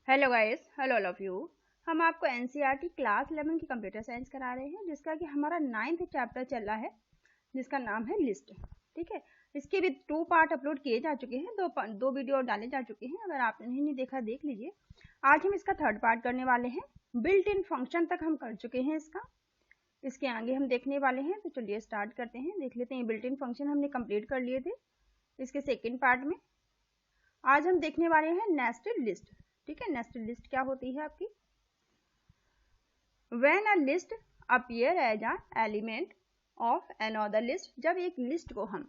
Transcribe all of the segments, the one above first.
Hello guys, hello all of you. हम आपको NCERT class 11 की कंप्यूटर साइंस करा रहे हैं, जिसका कि हमारा 9th चैप्टर चल रहा है, जिसका नाम है लिस्ट। ठीक है, इसके भी 2 पार्ट अपलोड किए जा चुके हैं, दो वीडियो डाले जा चुके हैं। अगर आपने नहीं देखा देख लीजिए। आज हम इसका 3rd पार्ट करने वाले हैं। बिल्ट इन फंक्शन तक हम कर चुके हैं इसके आगे हम देखने वाले हैं। तो चलिए स्टार्ट करते हैं, देख लेते हैं। बिल्ट इन फंक्शन हमने कंप्लीट कर लिए थे इसके 2nd पार्ट में। आज हम देखने वाले हैं नेस्टेड लिस्ट। ठीक है, नेस्टेड लिस्ट क्या होती है आपकी? When a list appear as an element of another list, जब एक लिस्ट को हम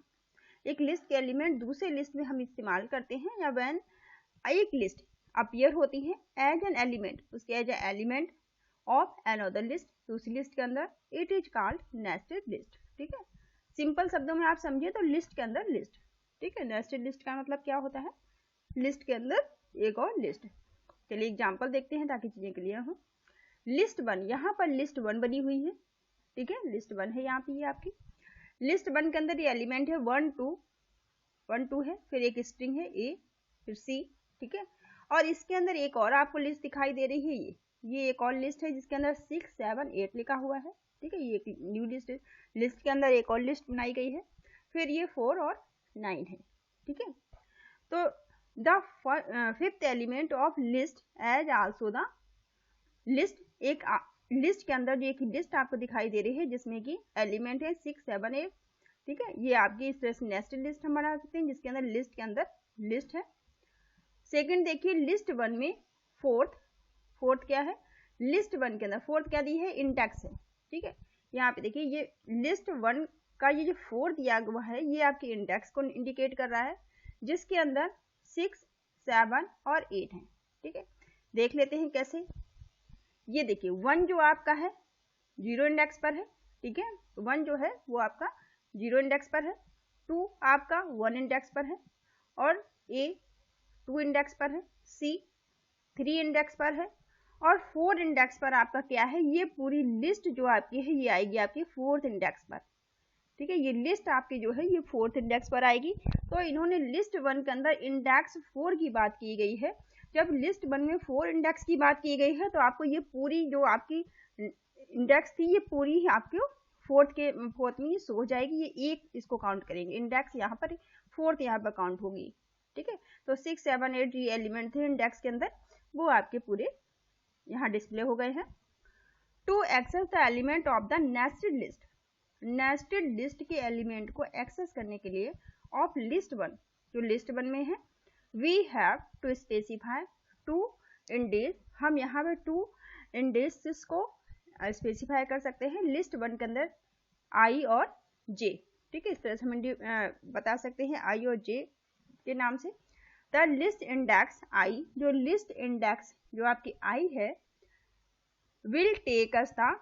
एक लिस्ट के एलिमेंट दूसरे लिस्ट में हम इस्तेमाल करते हैं, या when एक लिस्ट अपीयर होती है एज एन एलिमेंट, उसके as a element of another list, दूसरी लिस्ट के अंदर, it is called nested list. ठीक है, सिंपल शब्दों में आप समझिए तो लिस्ट के अंदर लिस्ट। ठीक है, नेस्टेड लिस्ट का मतलब क्या होता है? लिस्ट के अंदर एक और लिस्ट। चलिए एग्जाम्पल देखते हैं ताकि चीजें क्लियर हो। लिस्ट 1, यहाँ पर लिस्ट 1 बनी हुई है। ठीक है, लिस्ट 1 है यहाँ पे, ये आपकी लिस्ट 1 के अंदर ये एलिमेंट है 1 2 है, फिर एक स्ट्रिंग है ए, फिर सी। ठीक है, और इसके अंदर एक और आपको लिस्ट दिखाई दे रही है, ये एक और लिस्ट है जिसके अंदर 6 7 8 लिखा हुआ है। ठीक है, ये एक न्यू लिस्ट है। लिस्ट के अंदर एक और लिस्ट बनाई गई है, फिर ये 4 और 9 है। ठीक है, तो the 5th element of list as also the list, एक लिस्ट के अंदर जो एक लिस्ट आपको दिखाई दे रही है जिसमें कि एलिमेंट है 6 7 8। ठीक है, ये आपकी इस तरह से नेस्टेड लिस्ट हम बना सकते हैं जिसके अंदर लिस्ट के अंदर लिस्ट है। सेकंड देखिए, लिस्ट 1 में फोर्थ क्या है? लिस्ट 1 के अंदर फोर्थ क्या दी है? इंडेक्स है। ठीक है, यहाँ पे देखिए ये लिस्ट 1 का ये जो 4 दिया हुआ है, ये आपके इंडेक्स को इंडिकेट कर रहा है, जिसके अंदर 6 7 और 8 है। ठीक है, देख लेते हैं कैसे। ये देखिए 1 जो आपका है 0 इंडेक्स पर है। ठीक है, 1 जो है वो आपका 0 इंडेक्स पर है, 2 आपका 1 इंडेक्स पर है, और A 2 इंडेक्स पर है, C 3 इंडेक्स पर है, और 4 इंडेक्स पर आपका क्या है? ये पूरी लिस्ट जो आपकी है ये आएगी आपकी 4th इंडेक्स पर। ठीक है, ये लिस्ट आपकी जो है ये 4th इंडेक्स पर आएगी। तो इन्होंने लिस्ट 1 के अंदर इंडेक्स 4 की बात की गई है। जब लिस्ट 1 में 4 इंडेक्स की बात की गई है तो आपको ये पूरी जो आपकी इंडेक्स थी ये पूरी आपको 4th में ये शो हो जाएगी। ये एक इसको काउंट करेंगे, इंडेक्स यहाँ पर 4th यहाँ पर काउंट होगी। ठीक है, तो 6 7 8 ये एलिमेंट थे इंडेक्स के अंदर, वो आपके पूरे यहाँ डिस्प्ले हो गए हैं। To access the element of the nested list, nested list के एलिमेंट को एक्सेस करने के लिए ऑफ लिस्ट 1, जो लिस्ट 1 में है, we have to specify 2 index. हम यहाँ पे 2 इंडेक्स को स्पेसिफाई कर सकते हैं लिस्ट 1 के अंदर, आई और जे। ठीक है, इस तरह से हम बता सकते हैं आई और जे के नाम से। द लिस्ट इंडेक्स आई, जो लिस्ट इंडेक्स जो आपकी आई है, will take us the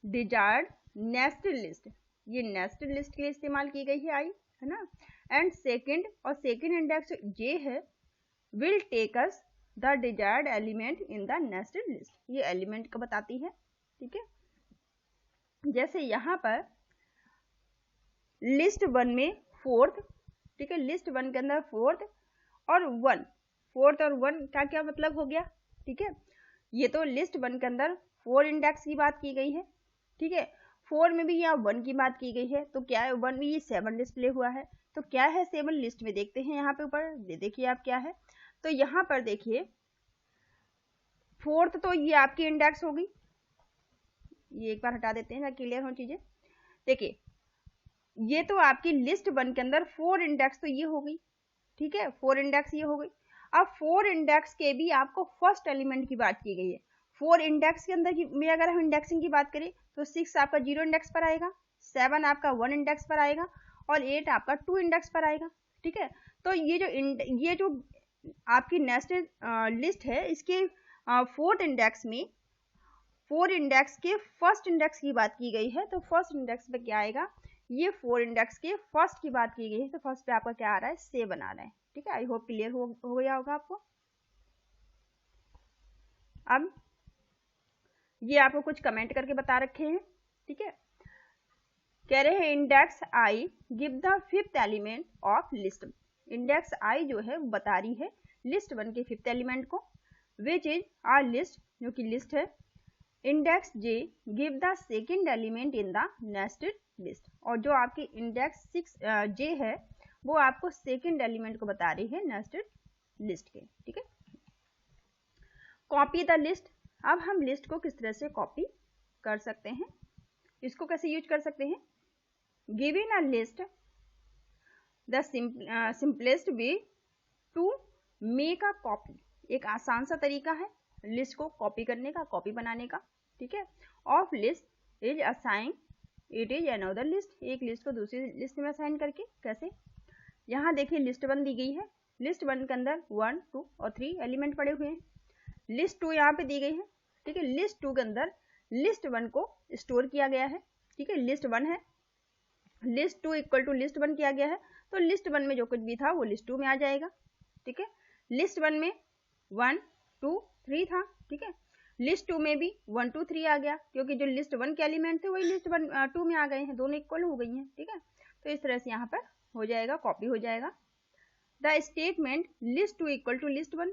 desired nested list, ये नेस्टेड लिस्ट के लिए इस्तेमाल की गई है आई, है ना। एंड सेकंड इंडेक्स जे है, will take us the desired element in the nested list, ये एलिमेंट को बताती है। ठीक है, जैसे यहाँ पर लिस्ट 1 में 4th, ठीक है, लिस्ट 1 के अंदर 4th और 1 का क्या मतलब हो गया? ठीक है, ये तो लिस्ट 1 के अंदर 4 इंडेक्स की बात की गई है। ठीक है, 4 में भी यहाँ 1 की बात की गई है, तो क्या है 1 में ये 7 डिस्प्ले हुआ है, तो क्या है 7 लिस्ट में? देखते हैं यहाँ पे ऊपर देखिए आप क्या है। तो यहाँ पर देखिए 4th तो ये आपकी इंडेक्स होगी, ये एक बार हटा देते हैं क्लियर हो चीजें। देखिए ये तो आपकी लिस्ट 1 के अंदर 4 इंडेक्स तो ये हो गई। ठीक है, 4 इंडेक्स ये हो गई। अब 4 इंडेक्स के भी आपको फर्स्ट एलिमेंट की बात की गई है। 4 इंडेक्स के अंदर में अगर हम इंडेक्सिंग की बात करें तो 6 आपका 0 इंडेक्स पर आएगा, 7 आपका 1 इंडेक्स पर आएगा, और 8 आपका 2 इंडेक्स पर आएगा। ठीक है, तो ये जो आपकी नेस्टेड लिस्ट है, इसके 4th इंडेक्स में 4 इंडेक्स के फर्स्ट इंडेक्स की बात की गई है। तो फर्स्ट इंडेक्स पे क्या आएगा? ये 4 इंडेक्स के फर्स्ट की बात की गई है, तो फर्स्ट पे आपका क्या आ रहा है? 7 आ रहा है। ठीक है, आई होप क्लियर हो गया होगा आपको। अब ये आपको कुछ कमेंट करके बता रखे हैं। ठीक है, कह रहे हैं index I give the 5th element of list. Index आई जो है वो बता रही है लिस्ट 1 के 5th एलिमेंट को। विच इज आर लिस्ट, जो कि लिस्ट है, index J give the second element in the nested list, और जो आपकी इंडेक्स 6 जे है वो आपको सेकेंड एलिमेंट को बता रही है नेस्टेड लिस्ट के। ठीक है, कॉपी द लिस्ट, अब हम लिस्ट को किस तरह से कॉपी कर सकते हैं, इसको कैसे यूज कर सकते हैं। Giving a list the simplest way to make a copy, एक आसान सा तरीका है लिस्ट को कॉपी करने का, कॉपी बनाने का। ठीक है, of list is assign it is another list, एक लिस्ट को दूसरी लिस्ट में असाइन करके। कैसे, यहाँ देखिए लिस्ट 1 दी गई है, लिस्ट 1 के अंदर 1, 2 और 3 एलिमेंट पड़े हुए हैं। लिस्ट 2 यहाँ पे दी गई है। ठीक है, लिस्ट 2 के अंदर लिस्ट 1 को स्टोर किया गया है। ठीक है, लिस्ट 1 है, लिस्ट 2 इक्वल टू लिस्ट 1 किया गया है, तो लिस्ट 1 में जो कुछ भी था वो लिस्ट 2 में आ जाएगा। ठीक है, लिस्ट 1 में 1, 2, 3 था। ठीक है, लिस्ट 2 में भी 1, 2, 3 आ गया, क्योंकि जो लिस्ट 1 के एलिमेंट थे वही लिस्ट 2 में आ गए हैं, दोनों इक्वल हो गई हैं। ठीक है, तो इस तरह से यहाँ पर हो जाएगा, कॉपी हो जाएगा। The statement list 2 equal to list 1,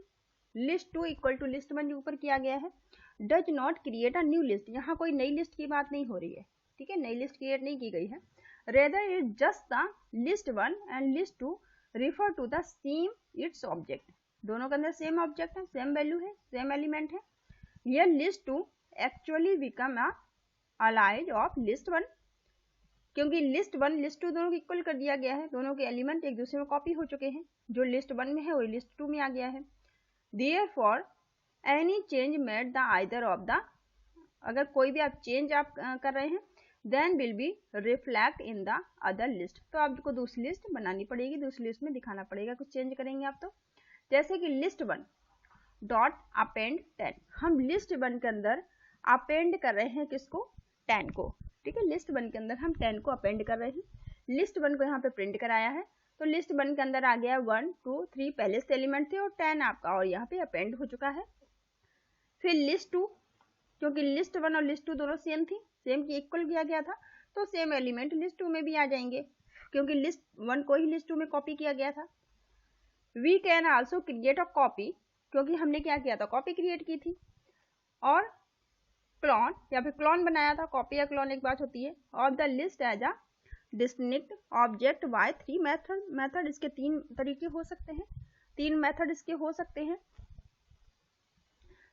list 2 equal to list 1 जो ऊपर किया गया है, does not create a new list, यहाँ कोई नई लिस्ट की बात नहीं हो रही है। ठीक है, नई लिस्ट क्रिएट नहीं की गई है, rather is just the list 1 and list 2 refer to the same its object, दोनों के अंदर सेम ऑब्जेक्ट है, सेम वैल्यू है, सेम एलिमेंट है। यह list 2 actually become a alias of list 1, क्योंकि लिस्ट 1 लिस्ट 2 दोनों को इक्वल कर दिया गया है, दोनों के एलिमेंट एक दूसरे में कॉपी हो चुके हैं, जो लिस्ट 1 में है वही लिस्ट 2 में आ गया है। Therefore, any change made the either of the, अगर कोई भी आप चेंज आप कर रहे हैं, then will be reflect in the other list, तो आपको दूसरी लिस्ट बनानी पड़ेगी, दूसरी लिस्ट में दिखाना पड़ेगा, कुछ चेंज करेंगे आप तो। जैसे कि लिस्ट 1 डॉट अपेंड 10, हम लिस्ट 1 के अंदर अपेंड कर रहे हैं किसको, 10 को। ठीक है, लिस्ट 1 के अंदर हम 10 को अपेंड कर रहे हैं, लिस्ट 1 को यहाँ पे प्रिंट कराया है, तो लिस्ट 1 के अंदर आ गया 1, 2, 3 पहले से एलिमेंट थे और 10 आपका और यहाँ पे अपेंड हो चुका है। फिर लिस्ट 2, क्योंकि लिस्ट 1 और लिस्ट 2 दोनों सेम थी, सेम की इक्वल किया गया था, तो सेम एलिमेंट लिस्ट 2 में भी आ जाएंगे, क्योंकि लिस्ट 1 को ही लिस्ट 2 में कॉपी किया गया था। We can also create a copy, क्योंकि हमने क्या किया था, कॉपी क्रिएट की थी, और क्लोन या फिर क्लोन बनाया था, कॉपी या क्लोन एक बात होती है, of the list as a distinct object by 3 method, इसके 3 तरीके हो सकते हैं, 3 मेथड इसके हो सकते हैं।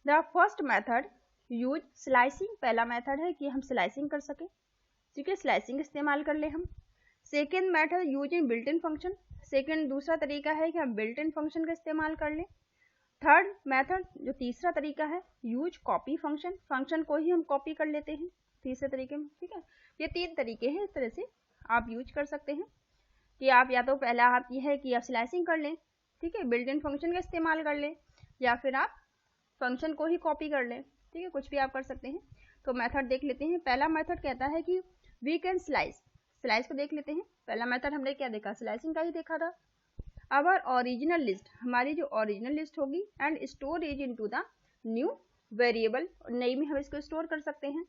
The first method use slicing, पहला मेथड है कि हम स्लाइसिंग कर सके। ठीक है, स्लाइसिंग इस्तेमाल कर ले हम। Second method use in built in function, second दूसरा तरीका है कि हम बिल्ट इन फंक्शन का इस्तेमाल कर लें। थर्ड मेथड जो तीसरा तरीका है, यूज कॉपी फंक्शन, फंक्शन को ही हम कॉपी कर लेते हैं तीसरे तरीके में। ठीक है, ये 3 तरीके हैं, इस तरह से आप यूज कर सकते हैं कि आप या तो पहला आप ये है कि आप स्लाइसिंग कर लें, ठीक है, बिल्ट इन फंक्शन का इस्तेमाल कर लें, या फिर आप फंक्शन को ही कॉपी कर लें। ठीक है, कुछ भी आप कर सकते हैं। तो मेथड देख लेते हैं। पहला मेथड कहता है कि वी कैन स्लाइस, स्लाइस को देख लेते हैं। पहला मेथड हमने क्या देखा, स्लाइसिंग का ही देखा था। अवर ओरिजिनल लिस्ट, हमारी जो ओरिजिनल लिस्ट होगी, and store is into the new variable, नई में हम इसको स्टोर कर सकते हैं।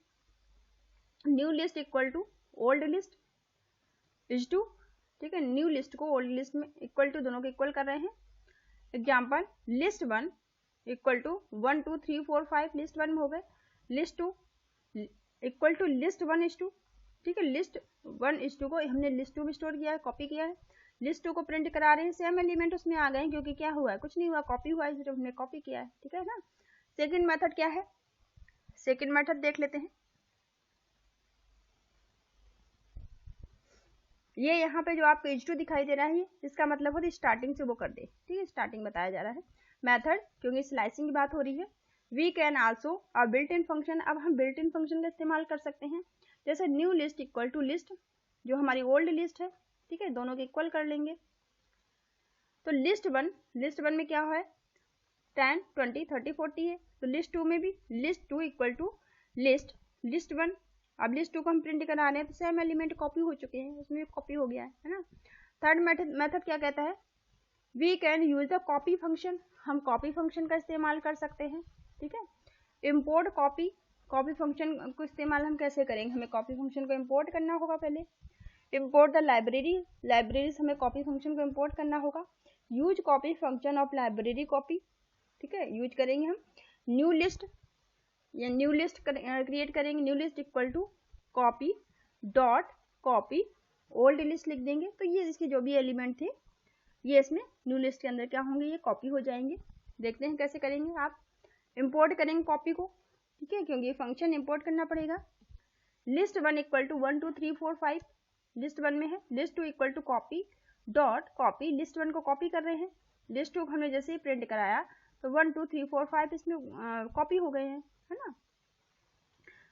New list equal to old list is to, ठीक है, न्यू लिस्ट को ओल्ड लिस्ट में इक्वल टू, दोनों को इक्वल कर रहे हैं। Example, list 1 equal to 1, 2, 3, 4, 5 list 1 में हो गए, list 2 equal to list 1 is to, ठीक है, लिस्ट 1 इज टू को हमने लिस्ट 2 में स्टोर किया है, कॉपी किया है, लिस्ट 2 को प्रिंट करा रहे हैं, सेम एलिमेंट उसमें आ गए, क्योंकि क्या हुआ है, कुछ नहीं हुआ, कॉपी हुआ है, इसलिए हमने कॉपी किया है। ठीक है ना। सेकंड मेथड क्या है, सेकंड मेथड देख लेते हैं। ये यहाँ पे जो आपको H2 दिखाई दे रहा है, इसका मतलब होता है स्टार्टिंग से वो कर दे। ठीक है, स्टार्टिंग बताया जा रहा है। मेथड, क्योंकि स्लाइसिंग की बात हो रही है। We can also a built in function, अब हम बिल्ट इन फंक्शन का इस्तेमाल कर सकते हैं। जैसे new list equal to list, जो हमारी ओल्ड लिस्ट है, ठीक है, दोनों के इक्वल कर लेंगे। तो लिस्ट 1 में क्या है, 10, 20, 30, 40 है, तो लिस्ट 2 में भी लिस्ट 2 इक्वल टू लिस्ट 1, अब लिस्ट 2 को हम प्रिंट करा रहे हैं, तो सेम एलिमेंट कॉपी हो चुके हैं, उसमें भी कॉपी हो गया है ना। थर्ड मेथड क्या कहता है, we can use the copy function, हम कॉपी फंक्शन का इस्तेमाल कर सकते हैं। ठीक है, इम्पोर्ट कॉपी, कॉपी फंक्शन को इस्तेमाल हम कैसे करेंगे, हमें कॉपी फंक्शन को इम्पोर्ट करना होगा पहले। इम्पोर्ट द लाइब्रेरी, लाइब्रेरी से हमें कॉपी फंक्शन को इम्पोर्ट करना होगा। Use copy function of library copy, ठीक है, यूज करेंगे हम न्यू लिस्ट या न्यू लिस्ट क्रिएट करेंगे। New list equal to copy dot copy old list लिख देंगे। तो ये इसके जो भी एलिमेंट थे ये इसमें न्यू लिस्ट के अंदर क्या होंगे, ये कॉपी हो जाएंगे। देखते हैं कैसे करेंगे। आप इंपोर्ट करेंगे कॉपी को, ठीक है, क्योंकि ये फंक्शन इंपोर्ट करना पड़ेगा। लिस्ट 1 इक्वल टू 1 2 3 4 5 लिस्ट 1 में है। List 2 equal to copy dot copy, list 1 को कॉपी कर रहे हैं। लिस्ट 2 को हमने जैसे ही प्रिंट कराया तो 1 2 3 4 5 इसमें कॉपी हो गए हैं, है ना।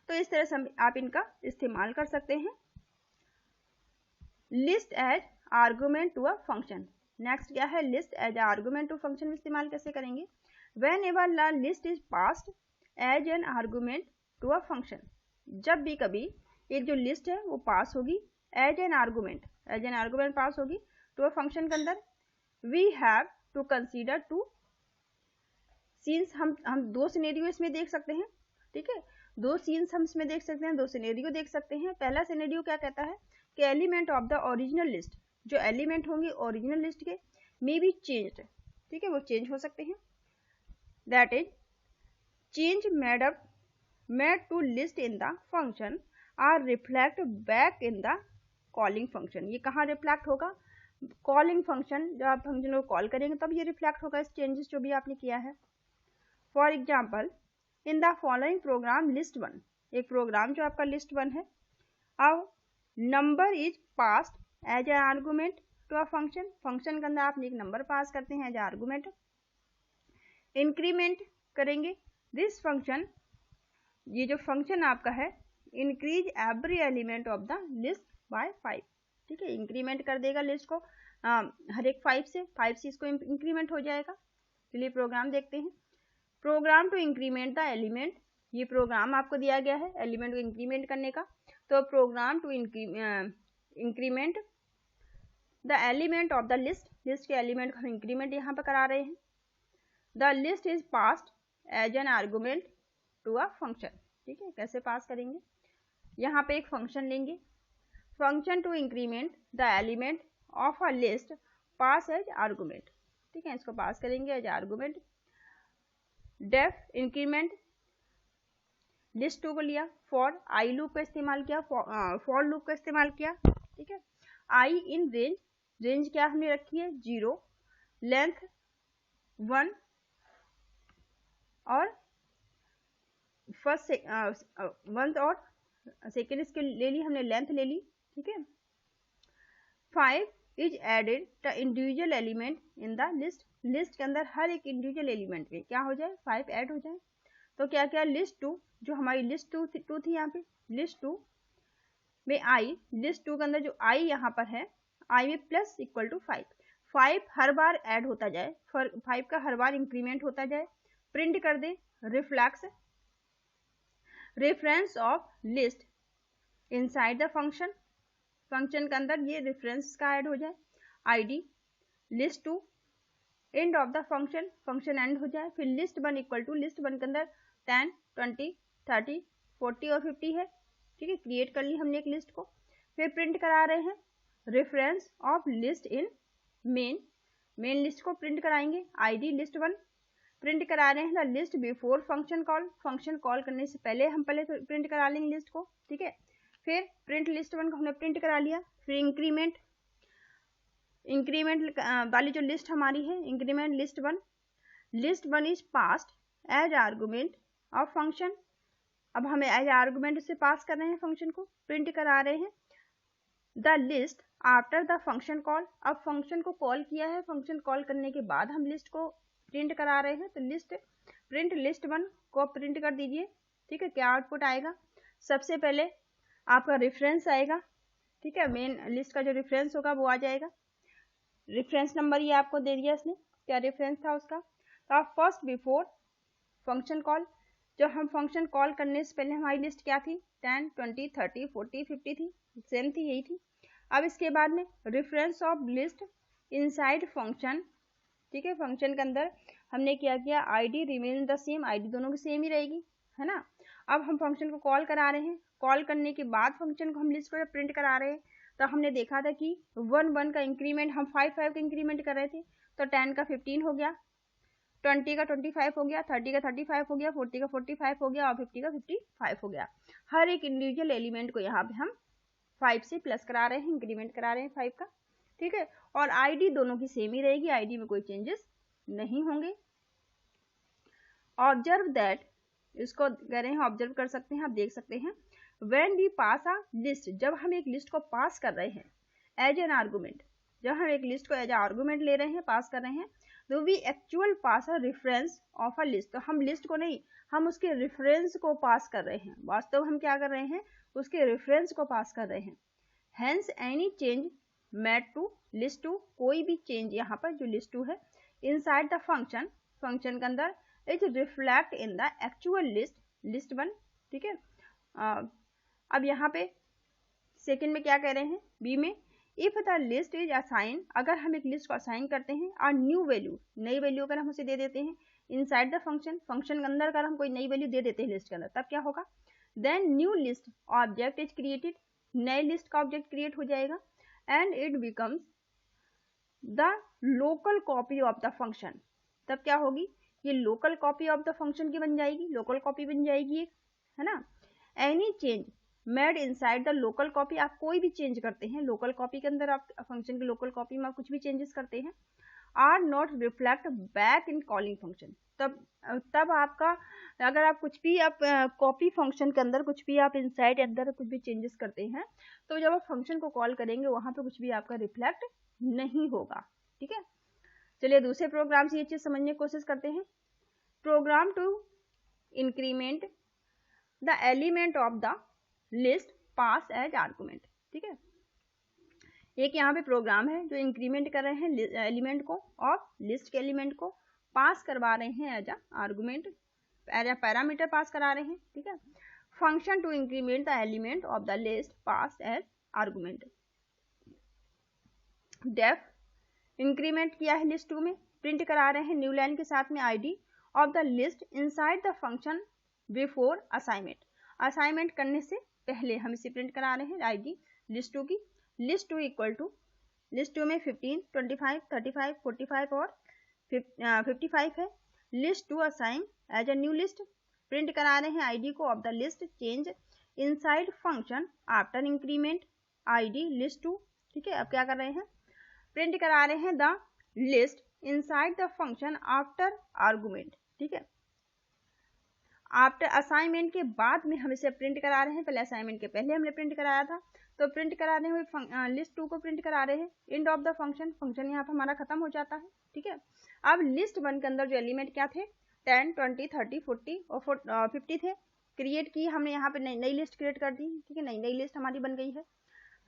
तो इस तरह से आप इनका इस्तेमाल कर सकते हैं। List as argument to a function. Next क्या है, list as argument to function में इस्तेमाल कैसे करेंगे। Whenever the list is passed as an argument to a function, जब भी कभी एक जो लिस्ट है वो पास होगी एज एन आर्गुमेंट पास होगी टू अ फंक्शन के अंदर, we have to consider two scenes. हम दो सिनेरियो इसमें देख सकते हैं, ठीक है, दो सीन्स हम इसमें देख सकते हैं, दो सिनेरियो देख सकते हैं। पहला सिनेरियो क्या कहता है कि element of the original list, जो एलिमेंट होंगे ओरिजिनल लिस्ट के, मे बी चेंज्ड, ठीक है, वो चेंज हो सकते हैं। That is change made to list in the function are reflect back in the calling function. ये कहाँ रिफ्लेक्ट होगा, कॉलिंग फंक्शन, जब आप फंक्शन को कॉल करेंगे तब ये रिफ्लेक्ट होगा इस चेंजेस जो भी आपने किया है। For example in the following program list 1, एक प्रोग्राम जो आपका लिस्ट 1 है, अब number is passed as a argument to a function, function के अंदर आपने एक नंबर पास करते हैं एज आर्गुमेंट। इंक्रीमेंट करेंगे दिस फंक्शन, ये जो फंक्शन आपका है increase every element of the list by 5, ठीक है, इंक्रीमेंट कर देगा लिस्ट को हर एक 5 से इसको इंक्रीमेंट हो जाएगा। चलिए प्रोग्राम देखते हैं। Program to increment the element, ये प्रोग्राम आपको दिया गया है एलिमेंट को इंक्रीमेंट करने का। तो program to increment the element of the list, list के एलिमेंट को हम इंक्रीमेंट यहाँ पर करा रहे हैं। The list is passed as an argument to a function, ठीक है, कैसे पास करेंगे, यहाँ पे एक फंक्शन लेंगे, function to increment the element of a list pass as argument, ठीक है, इसको पास करेंगे as argument. Def increment list 2 को लिया, फॉर आई लूप का इस्तेमाल किया, फॉर लूप का इस्तेमाल किया, ठीक है। आई इन रेंज, रेंज क्या हमने रखी है 0, लेंथ 1 और फर्स्ट 1 और सेकेंड इसके ले ली हमने, लेंथ ले ली, ठीक है। 5 is added the individual element in the list, list के अंदर हर एक इंडिविजुअल एलिमेंट में क्या हो जाए 5 ऐड हो जाए। तो क्या क्या लिस्ट 2, जो हमारी लिस्ट 2 थी यहाँ पे, लिस्ट 2 में आई, लिस्ट 2 के अंदर जो आई यहाँ पर है, आई में प्लस इक्वल टू 5, 5 हर बार ऐड होता जाए, 5 का हर बार इंक्रीमेंट होता जाए। प्रिंट कर दे reflex reference of list inside the function, function के अंदर ये रेफरेंस का ऐड हो जाए। ID list 2 end of the function, function end हो जाए। फिर लिस्ट 1 इक्वल टू, लिस्ट 1 के अंदर 10 20 30 40 और 50 है, ठीक है, क्रिएट कर ली हमने एक लिस्ट को। फिर प्रिंट करा रहे हैं reference of list in main, main list को प्रिंट कराएंगे। आईडी लिस्ट 1 प्रिंट करा रहे हैं the list before function call, function call करने से पहले हम पहले प्रिंट करा लेंगे लिस्ट को, ठीक है। फिर प्रिंट लिस्ट 1 को हमने प्रिंट करा लिया। फिर इंक्रीमेंट वाली जो लिस्ट हमारी है, increment list 1, list 1 is passed as argument of function, अब हमें एज आर्गुमेंट से पास कर रहे हैं फंक्शन को, प्रिंट करा रहे हैं the list after the function call, अब फंक्शन को कॉल किया है, फंक्शन कॉल करने के बाद हम लिस्ट को प्रिंट करा रहे हैं। तो लिस्ट प्रिंट लिस्ट 1 को प्रिंट कर दीजिए, ठीक है। क्या आउटपुट आएगा, सबसे पहले आपका रेफरेंस आएगा, ठीक है, मेन लिस्ट का जो रेफरेंस होगा वो आ जाएगा। रेफरेंस नंबर ये आपको दे दिया इसने, क्या रेफरेंस था उसका। तो आप फर्स्ट बिफोर फंक्शन कॉल, जब हम फंक्शन कॉल करने से पहले हमारी लिस्ट क्या थी 10 20 30 40 50 थी, सेम थी, यही थी। अब इसके बाद में reference of list inside function, ठीक है, फंक्शन के अंदर हमने क्या किया, ID remain the same, ID दोनों की सेम ही रहेगी, है ना। अब हम फंक्शन को कॉल करा रहे हैं, कॉल करने के बाद फंक्शन को हम लिस्ट को प्रिंट करा रहे हैं। तो हमने देखा था कि 1 1 का इंक्रीमेंट हम 5 5 का इंक्रीमेंट कर रहे थे, तो 10 का 15 हो गया, 20 का 25 हो गया, 30 का 35 हो गया, 40 का 45 हो गया और 50 का 55 हो गया। हर एक इंडिविजुअल एलिमेंट को यहाँ पे हम 5 से प्लस करा रहे हैं, इंक्रीमेंट करा रहे हैं 5 का, ठीक है। और आईडी दोनों की सेम ही रहेगी, आईडी में कोई चेंजेस नहीं होंगे। ऑब्जर्व दैट, इसको कह रहे हैं ऑब्जर्व कर सकते हैं, आप देख सकते हैं। When we pass a list, जब हम एक लिस्ट को पास कर रहे हैं एज एन आर्गूमेंट, जब हम एक लिस्ट को एज आर्गूमेंट ले रहे हैं, पास कर रहे हैं, तो we actual pass a reference of a list, तो हम लिस्ट को नहीं, हम उसके रेफरेंस को पास कर रहे हैं। वास्तव हम क्या कर रहे हैं, उसके रेफरेंस को पास कर रहे हैं। Hence any change made to list two, कोई भी चेंज यहाँ पर जो लिस्ट टू है इनसाइड द फंक्शन, फंक्शन के अंदर is reflect in the actual list, list one, ठीक है। अब यहाँ पे सेकंड में क्या कह रहे हैं, बी में, if the list is assign, अगर हम एक लिस्ट को असाइन करते हैं और न्यू वैल्यू, नई वैल्यू अगर हम उसे दे देते हैं इनसाइड द फंक्शन, फंक्शन के अंदर अगर हम कोई नई वैल्यू दे देते हैं लिस्ट के अंदर, तब क्या होगा, then new list object is created, नए लिस्ट का ऑब्जेक्ट क्रिएट हो जाएगा, and it becomes the local copy of the function, तब क्या होगी, ये local copy of the function की बन जाएगी, लोकल कॉपी बन जाएगी एक, है ना। Any change made inside the local copy, आप कोई भी चेंज करते हैं लोकल कॉपी के अंदर, आप फंक्शन की लोकल कॉपी में आप कुछ भी चेंजेस करते हैं, are not reflect back in calling function, तब आपका, अगर आप कुछ भी आप कॉपी फंक्शन के अंदर कुछ भी आप इनसाइड अंदर कुछ भी चेंजेस करते हैं, तो जब आप फंक्शन को कॉल करेंगे वहां पे कुछ भी आपका रिफ्लेक्ट नहीं होगा, ठीक है। चलिए दूसरे प्रोग्राम से ये चीज समझने की कोशिश करते हैं। Program to increment the element of the list pass as argument, ठीक है। एक यहाँ पे प्रोग्राम है जो इंक्रीमेंट कर रहे हैं एलिमेंट को और लिस्ट के एलिमेंट को पास करवा रहे हैं एज आर्गुमेंट, पैरामीटर पास करा रहे हैं, ठीक है। Function to increment the element of the list pass as argument. Def increment किया है लिस्ट 2 में, प्रिंट करा रहे हैं न्यू लाइन के साथ में ID of the list inside the function before assignment, assignment करने से पहले हम इसे प्रिंट करा रहे हैं आईडी लिस्ट 2 की। लिस्ट 2 इक्वल टू, लिस्ट 2 में 15, 25, 35, 45 और 55 है। List 2 assign as a new list, print करा रहे हैं आईडी को of the list change inside function after increment ID list 2, ठीक है। अब क्या कर रहे हैं, प्रिंट करा रहे हैं the list inside the function after argument, ठीक है। आफ्टर असाइनमेंट के बाद में हम इसे प्रिंट करा रहे हैं, पहले असाइनमेंट के पहले हमने प्रिंट कराया था, तो प्रिंट कराने हुए लिस्ट 2 को प्रिंट करा रहे हैं। And of the function, function यहाँ पर हमारा खत्म हो जाता है, ठीक है। अब लिस्ट 1 के अंदर जो एलिमेंट क्या थे, 10, 20, 30, 40 और 50 थे, क्रिएट की हमने यहाँ पे नई लिस्ट क्रिएट कर दी, ठीक है, नई लिस्ट हमारी बन गई है।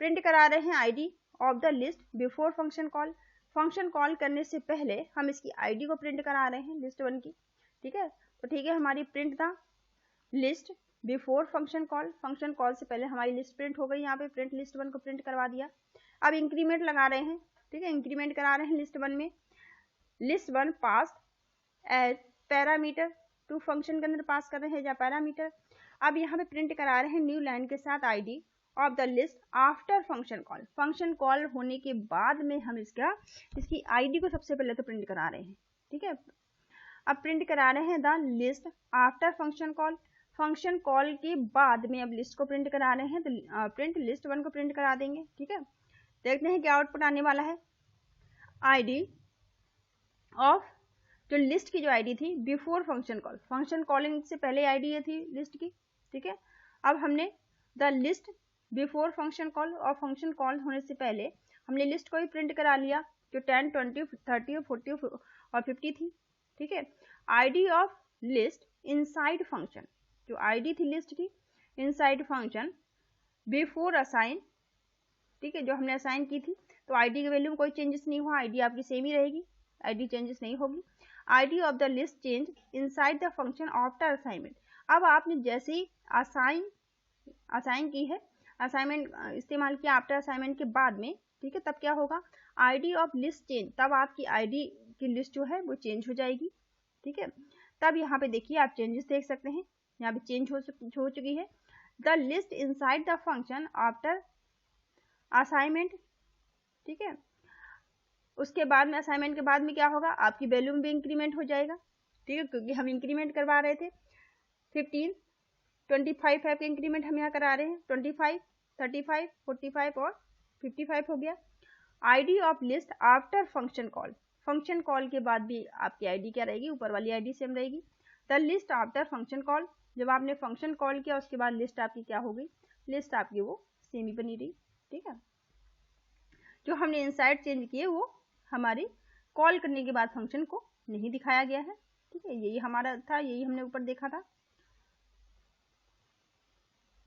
प्रिंट करा रहे हैं ID of the list before function call, function call करने से पहले हम इसकी आईडी को प्रिंट करा रहे हैं लिस्ट 1 की, ठीक है। तो ठीक है, हमारी print the list before function call, function call से पहले हमारी लिस्ट प्रिंट हो गई, यहाँ पे प्रिंट लिस्ट 1 को प्रिंट करवा दिया। अब इंक्रीमेंट लगा रहे हैं, ठीक है, इंक्रीमेंट करा रहे हैं लिस्ट 1 में, list 1 pass as parameter to, फंक्शन के अंदर पास कर रहे हैं या पैरामीटर। अब यहाँ पे प्रिंट करा रहे हैं न्यू लाइन के साथ ID of the list after function call, function call होने के बाद में हम इसकी आईडी को सबसे पहले तो प्रिंट करा रहे हैं, ठीक है। अब प्रिंट करा रहे हैं the list after function call, function call के बाद में अब लिस्ट को प्रिंट करा रहे हैं, तो प्रिंट लिस्ट 1 को प्रिंट करा देंगे, ठीक है। देखते हैं क्या आउटपुट आने वाला है। आईडी ऑफ, जो लिस्ट की जो आईडी थी before function call, function calling से पहले आईडी ये थी लिस्ट की, ठीक है। अब हमने the list before function call, और फंक्शन कॉल होने से पहले हमने लिस्ट को ही प्रिंट करा लिया, जो 10, 20, 30 और 40 और 50 थी, ठीक है। ID of list inside function, जो आईडी थी लिस्ट की इनसाइड फंक्शन बिफोर असाइन, ठीक है, जो हमने असाइन की थी, तो आईडी की वैल्यू में कोई चेंजेस नहीं हुआ, आईडी आपकी सेम ही रहेगी, आईडी चेंजेस नहीं होगी। ID of the list change inside the function after assignment, अब आपने जैसे ही असाइन की है, असाइनमेंट इस्तेमाल किया आफ्टर असाइनमेंट के बाद में, ठीक है, तब क्या होगा, आईडी ऑफ लिस्ट चेंज, तब आपकी आईडी की लिस्ट जो है वो चेंज हो जाएगी, ठीक है। तब यहाँ पे देखिए आप चेंजेस देख सकते हैं, यहाँ पे चेंज हो चुकी है। The list inside the function after assignment, ठीक है, उसके बाद में असाइनमेंट के बाद में क्या होगा, आपकी वैल्यू में भी इंक्रीमेंट हो जाएगा, ठीक है, क्योंकि हम इंक्रीमेंट करवा रहे थे। 15, 25 के इंक्रीमेंट हम यहाँ करा रहे हैं, 25, 35, 45 और 55 हो गया। ID of list after function call, function call के बाद भी आपकी आईडी क्या रहेगी, ऊपर वाली आईडी सेम रहेगी। The list after function call, जब आपने फंक्शन कॉल किया उसके बाद लिस्ट आपकी क्या हो गई, लिस्ट आपकी वो सेम ही बनी रही, ठीक है। जो हमने इनसाइड चेंज किए वो हमारी कॉल करने के बाद फंक्शन को नहीं दिखाया गया है, ठीक है, यही हमारा था, यही हमने ऊपर देखा था।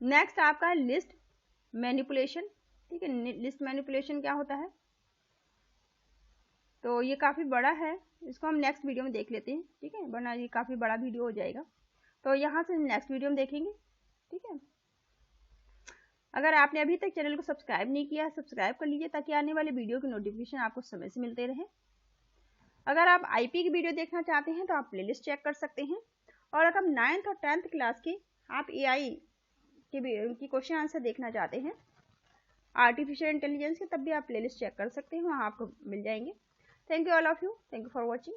नेक्स्ट आपका है लिस्ट मैनिपुलेशन, ठीक है। लिस्ट मैनिपुलेशन क्या होता है, तो ये काफ़ी बड़ा है, इसको हम नेक्स्ट वीडियो में देख लेते हैं, ठीक है, वरना ये काफ़ी बड़ा वीडियो हो जाएगा, तो यहाँ से नेक्स्ट वीडियो में देखेंगे, ठीक है। अगर आपने अभी तक चैनल को सब्सक्राइब नहीं किया है, सब्सक्राइब कर लीजिए ताकि आने वाले वीडियो की नोटिफिकेशन आपको समय से मिलते रहे। अगर आप आईपी की वीडियो देखना चाहते हैं तो आप प्लेलिस्ट चेक कर सकते हैं, और अगर 9th और 10th क्लास के आप एआई की क्वेश्चन आंसर देखना चाहते हैं आर्टिफिशियल इंटेलिजेंस के, तब भी आप प्लेलिस्ट चेक कर सकते हैं, वहाँ आपको मिल जाएंगे। Thank you all of you, thank you for watching.